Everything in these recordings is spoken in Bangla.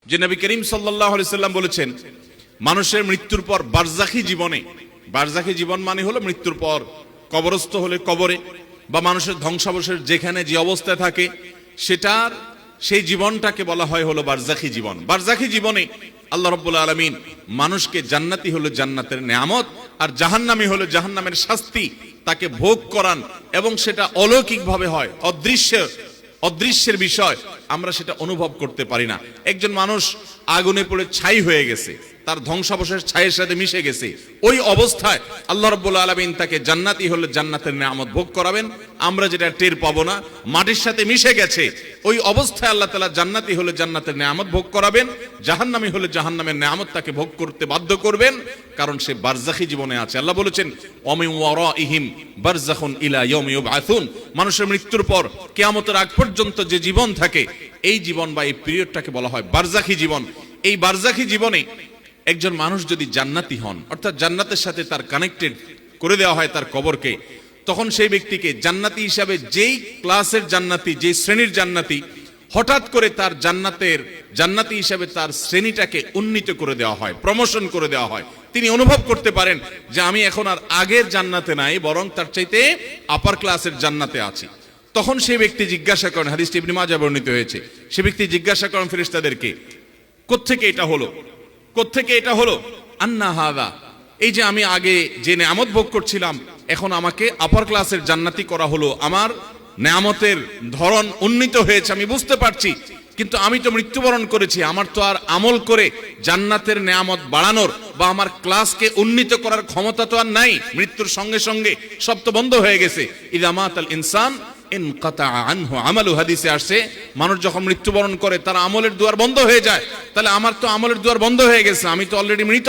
যে নবী করিম সাল্লাল্লাহু আলাইহি সাল্লাম বলেছেন মানুষের মৃত্যুর পর বারজাখী জীবন মানে হলো মৃত্যুর পর কবরস্থ হলে কবরে বা মানুষের ধ্বংসাবশেষ যেখানে যে অবস্থায় থাকে সেই জীবনটাকে বলা হয় হলো বারজাখী জীবন। বারজাখী জীবনে আল্লাহ রাব্বুল আলামিন মানুষকে জান্নাতি হলো জান্নাতের নেয়ামত আর জাহান্নামী হলো জাহান্নামের শাস্তি তাকে ভোগ করান, এবং সেটা অলৌকিকভাবে হয়, অদৃশ্যের বিষয়, আমরা সেটা অনুভব করতে পারি না। একজন মানুষ আগুনে পড়ে ছাই হয়ে গেছে, তার ধ্বংসাবশেষ ছাইয়ের সাথে মিশে গেছে, ওই অবস্থায় আল্লাহ রাব্বুল আলামিন তাকে জান্নাতি হলে জান্নাতের নেয়ামত ভোগ করাবেন, আমরা যেটা টের পাবো না, মাটির সাথে মিশে গেছে, ওই অবস্থায় আল্লাহ তাআলা জান্নাতি হলে জান্নাতের নেয়ামত ভোগ করাবেন, জাহান্নামী হলে জাহান্নামের নেয়ামত তাকে ভোগ করতে বাধ্য করবেন, কারণ সে বারজাখী জীবনে আছে। আল্লাহ বলেছেন ওয়ামিন ওয়ারাইহিম বারযাখুন ইলা ইয়াউমি ইউবআসুন, মানুষের মৃত্যুর পর কিয়ামতের আগ পর্যন্ত যে জীবন থাকে এই জীবন বা এই পিরিয়ডটাকে বলা হয় বারজাখী জীবন। এই বারজাখী জীবনে একজন মানুষ যদি জান্নাতি হন, অর্থাৎ জান্নাতের সাথে তার কানেক্টেড করে দেওয়া হয় তার কবরকে, তখন সেই ব্যক্তিকে জান্নাতি হিসাবে যেই ক্লাসের জান্নাতি, যেই শ্রেণীর জান্নাতি, হঠাৎ করে তার জান্নাতি হিসাবে তার শ্রেণীটাকে উন্নীত করে দেওয়া হয়, প্রমোশন করে দেওয়া হয়। তিনি অনুভব করতে পারেন যে আমি এখন আর আগের জান্নাতে নাই, বরং তার চাইতে আপার ক্লাসের জান্নাতে আছি। তখন সেই ব্যক্তি জিজ্ঞাসা করেন, হাদিসটি ইবনে মাজাহ বর্ণিত হয়েছে, সে ব্যক্তি জিজ্ঞাসা করেন ফেরেশতাদেরকে, কোত্থেকে এটা হলো আন্না হাযা, এই যে আমি আগে যে নেয়ামত ভোগ করছিলাম এখন আমাকে আপার ক্লাসের জান্নাতি করা হলো, আমার নেয়ামতের ধরন উন্নীত হয়েছে, আমি বুঝতে পারছি, কিন্তু আমি তো মৃত্যুবরণ করেছি, আমার তো আর আমল করে জান্নাতের নেয়ামত বাড়ানোর বা আমার ক্লাসকে উন্নীত করার ক্ষমতা তো আর নাই, মৃত্যুর সঙ্গে সঙ্গে সব তো বন্ধ হয়ে গেছে। ইযা মাতাল ইনসান ইনকাতা আনহু আমালু, হাদিসে আসছে মানুষ যখন মৃত্যুবরণ করে তার আমলের দুয়ার বন্ধ হয়ে যায়, তাহলে আমার তো আমলের দুয়ার বন্ধ হয়ে গেছে, আমি তো অলরেডি মৃত,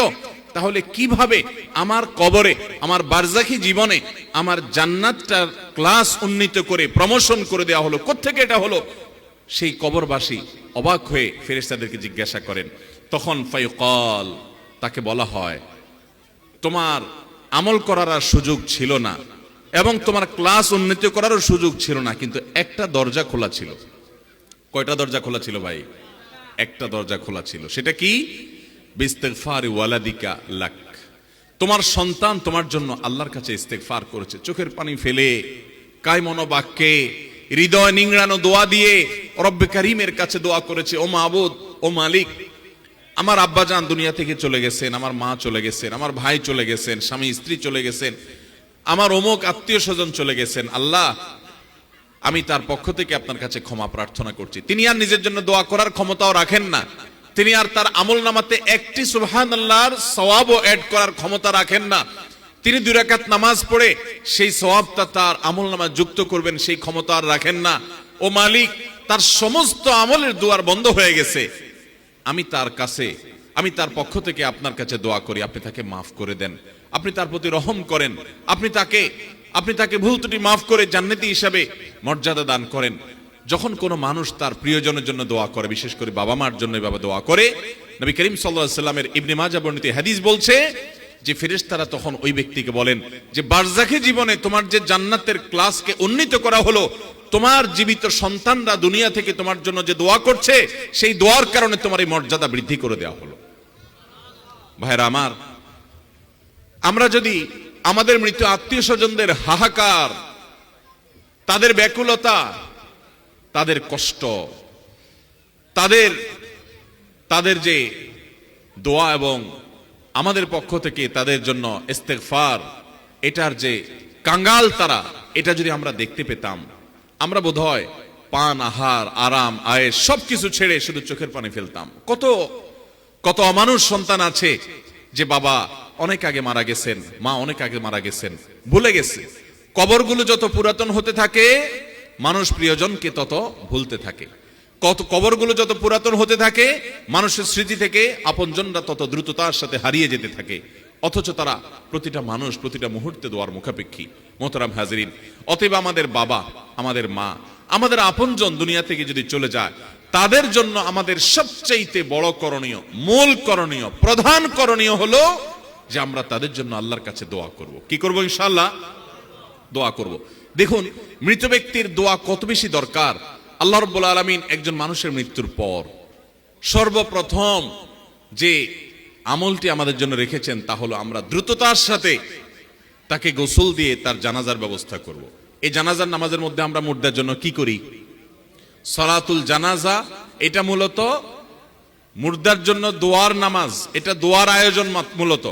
তাহলে কিভাবে আমার কবরে, আমার বারজাখী জীবনে আমার জান্নাতটার ক্লাস উন্নীত করে প্রমোশন করে দেওয়া হলো, কোত্থেকে এটা হলো? সেই কবরবাসী অবাক হয়ে ফেরেশতাদেরকে জিজ্ঞাসা করেন, তখন ফায়ুকাল, তাকে বলা হয় তোমার আমল করার আর সুযোগ ছিল না এবং তোমার ক্লাস উন্নীত করারও সুযোগ ছিল না, কিন্তু একটা দরজা খোলা ছিল। কয়টা দরজা খোলা ছিল ভাই? একটা দরজা খোলা ছিল। সেটা কি? বিস্তিগফারি ওয়ালাদিকা লাক, তোমার সন্তান তোমার জন্য আল্লাহর কাছে ইস্তেগফার করেছে, চোখের পানি ফেলে, কায়মন বাক্যে, হৃদয় নিংড়ানো দোয়া দিয়ে রব্বে কারীমের কাছে দোয়া করেছে, ও মাবুদ, ও মালিক, আমার আব্বাজান দুনিয়া থেকে চলে গেছেন, আমার মা চলে গেছেন, আমার ভাই চলে গেছেন, স্বামী স্ত্রী চলে গেছেন, আমার অমুক আত্মীয় স্বজন চলে গেছেন, আল্লাহ আমি তার পক্ষ থেকে আপনার কাছে ক্ষমা প্রার্থনা করছি। তিনি আর নিজের জন্য দোয়া করার ক্ষমতাও রাখেন না, তিনি আর তার আমল নামাতে একটি সুবহানাল্লাহর সওয়াবও অ্যাড করার ক্ষমতা রাখেন না, তিনি 2 রাকাত নামাজ পড়ে সেই সওয়াবটা তার আমল নামায় যুক্ত করবেন সেই ক্ষমতা আর রাখেন না। ও মালিক, তার সমস্ত আমলের দুয়ার বন্ধ হয়ে গেছে, আমি তার পক্ষ থেকে আপনার কাছে দোয়া করি, আপনি তাকে মাফ করে দেন, আপনি তার প্রতি রহম করেন, আপনি তাকে ভুল ত্রুটি মাফ করে জান্নাতি হিসাবে মর্যাদা দান করেন। যখন কোনো মানুষ তার প্রিয়জনের জন্য দোয়া করে, বিশেষ করে বাবা মার জন্য এভাবে দোয়া করে, নবী করিম সাল্লাল্লাহু আলাইহি সাল্লামের ইবনে মাজাহ বর্ণিত হাদিস বলছে যে ফেরেশতারা তখন ওই ব্যক্তিকে বলেন যে বারজাখী জীবনে তোমার যে জান্নাতের ক্লাসকে উন্নীত করা হলো, তোমার জীবিত সন্তানরা দুনিয়া থেকে তোমার জন্য যে দোয়া করছে, সেই দোয়ার কারণে তোমার এই মর্যাদা বৃদ্ধি করে দেওয়া হলো। ভাইরা আমার, আমরা যদি আমাদের মৃত আত্মীয় স্বজনদের হাহাকার, তাদের ব্যাকুলতা, তাদের কষ্ট, তাদের যে দোয়া এবং আমাদের পক্ষ থেকে তাদের জন্য ইস্তেগফার, এটার যে কাঙ্গাল তারা, এটা যদি আমরা দেখতে পেতাম, আমরা বোধহয় পান, আহার, আরাম, আয়েশ সবকিছু ছেড়ে শুধু চোখের পানি ফেলতাম। কত অমানুষ সন্তান আছে যে বাবা অনেক আগে মারা গেছেন, মা অনেক আগে মারা গেছেন, ভুলে গেছে। কবরগুলো যত পুরাতন হতে থাকে মানুষ প্রিয়জনকে তত ভুলতে থাকে, কবরগুলো যত পুরাতন হতে থাকে মানুষের স্মৃতি থেকে আপনজনরা তত দ্রুততার সাথে হারিয়ে যেতে থাকে, অথচ তারা প্রতিটা মানুষ প্রতিটা মুহূর্তে দোয়ার মুখাপেক্ষী। মোহতারাম হাজিরিন, অতএব আমাদের বাবা, আমাদের মা, আমাদের আপনজন দুনিয়া থেকে যদি চলে যায়, তাদের জন্য আমাদের সবচেয়ে বড় করণীয়, মূল করণীয়, প্রধান করণীয় হলো যে আমরা তাদের জন্য আল্লাহর কাছে দোয়া করব। কি করব? ইনশাআল্লাহ দোয়া করব। দেখুন মৃত ব্যক্তির দোয়া কত বেশি দরকার। আল্লাহ রাব্বুল আলামিন একজন মানুষের মৃত্যুর পর সর্বপ্রথম যে আমলটি আমাদের জন্য রেখেছেন তা হলো আমরা দ্রুততার সাথে তাকে গোসল দিয়ে তার জানাজার ব্যবস্থা করব। এই জানাজার নামাজের মধ্যে আমরা মুর্দার জন্য কি করি? সালাতুল জানাজা, এটা মূলত মুর্দার জন্য দোয়ার নামাজ, এটা দোয়ার আয়োজন মূলত।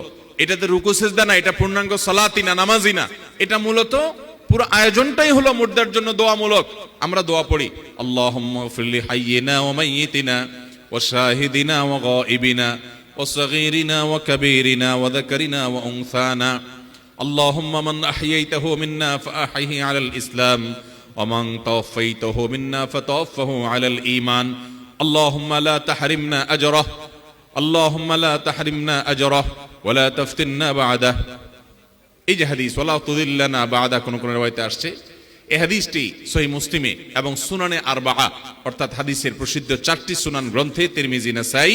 এটাতে রুকু সিজদা না, এটা পূর্ণাঙ্গ সালাতই না, নামাজই না, এটা মূলত পুরো আয়োজনটাই হলো মুর্দার জন্য দোয়ামূলক। আমরা দোয়া পড়ি, আল্লাহুম্মা গফিরলি হাইয়িনা ওয়া মাইয়িতিনা ওয়া শাহিদিনা ওয়া গায়িবিনা ওয়া সগীরিনা ওয়া কাবীরিনা ওয়া যাকারিনা ওয়া উনসানা আল্লাহুম্মা মান আহইয়াইতাহু মিন্না ফাআহইহি আলাল ইসলাম ওয়া মান তাওফাইতাহু মিন্না ফাতাওফাহু আলাল ঈমান আল্লাহুম্মা লা তাহরিমনা আজরাহ আল্লাহুম্মা লা তাহরিমনা আজরাহ ওয়া লা তাফতিননা বা'দাহ। এই যে হাদিস ওয়ালা তুদিল্লানা বা'দা, কোন কোন riwayate আসছে এই হাদিসটি সহিহ মুসলিমে এবং সুনানে আরবাআ অর্থাৎ হাদিসের প্রসিদ্ধ 4টি সুনান গ্রন্থে তিরমিজি, নাসাই,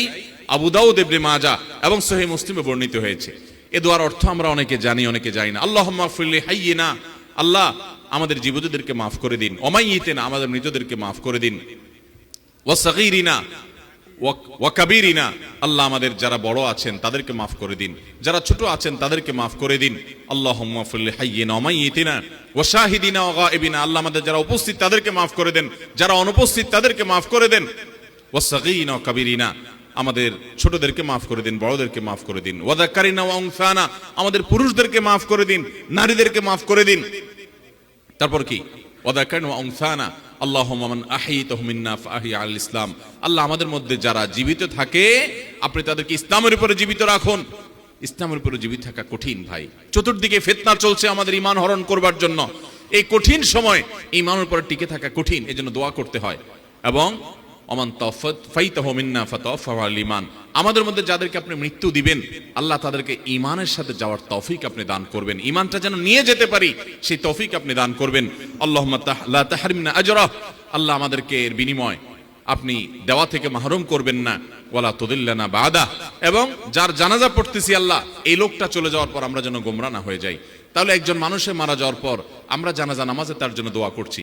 আবু দাউদ, ইবনে মাজাহ এবং সহিহ মুসলিমে বর্ণিত হয়েছে। এই দোয়ার অর্থ আমরা অনেকে জানি, অনেকে জানি না। আল্লাহুম্মা গফিরলি হাইয়িনা, আল্লাহ আমাদের জীবিতদেরকে মাফ করে দিন, ওয়া মাইয়িতিনা, আমাদের মৃতদেরকে মাফ করে দিন, ওয়া সগীরিনা ওয়া কাবীরিনা, আল্লাহ আমাদের যারা বড় আছেন তাদেরকে মাফ করে দিন, যারা ছোট আছেন তাদেরকে মাফ করে দিন। আল্লাহুম্মা গফিরলি হাইয়িনা ওয়া মাইয়িতিনা ওয়া শাহিদিনা ওয়া গায়িবিনা, আল্লাহ আমাদের যারা উপস্থিত তাদেরকে মাফ করে দেন, যারা অনুপস্থিত তাদেরকে মাফ করে দেন। ওয়া সগীরিনা ওয়া কাবীরিনা, আমাদের ছোটদেরকে মাফ করে দিন, বড়দেরকে মাফ করে দিন। ওয়া যাকারিনা ওয়া উনসানা, আমাদের পুরুষদেরকে মাফ করে দিন, নারীদেরকে মাফ করে দিন। তারপর কি? ওয়া যাকারিনা ওয়া উনসানা আল্লাহুম্মা মান আহইয়াতাহু মিন্না ফাআহই আলাল ইসলাম, আল্লাহ আমাদের মধ্যে যারা জীবিত থাকে আপনি তাদেরকে ইসলামের উপরে জীবিত রাখুন। ইসলামের উপরে জীবিত থাকা কঠিন ভাই, চতুর্দিকে ফিতনা চলছে আমাদের ঈমান হরণ করবার জন্য। এই কঠিন সময় ঈমানের উপরে টিকে থাকা কঠিন, এজন্য দোয়া করতে হয়। এবং ওমান তাওফাইতাহু মিন্না ফাতাওফাহু আলাল ঈমান, আমাদের মধ্যে যাদেরকে আপনি মৃত্যু দিবেন আল্লাহ তাদেরকে ঈমানের সাথে যাওয়ার তৌফিক আপনি দান করবেন, ঈমানটা যেন নিয়ে যেতে পারি সেই তৌফিক আপনি দান করবেন। আল্লাহুম্মা লা তাহরিমনা আজরাহ, আল্লাহ আমাদেরকে এর বিনিময় আপনি দেওয়া থেকে মাহরুম করবেন না। ওয়ালা তুদিল্লানা বা'দা, এবং যার জানাজা পড়তেছি আল্লাহ এই লোকটা চলে যাওয়ার পর আমরা যেন গোমরা না হয়ে যাই। তাহলে একজন মানুষের মারা যাওয়ার পর আমরা জানাজা নামাজে তার জন্য দোয়া করছি,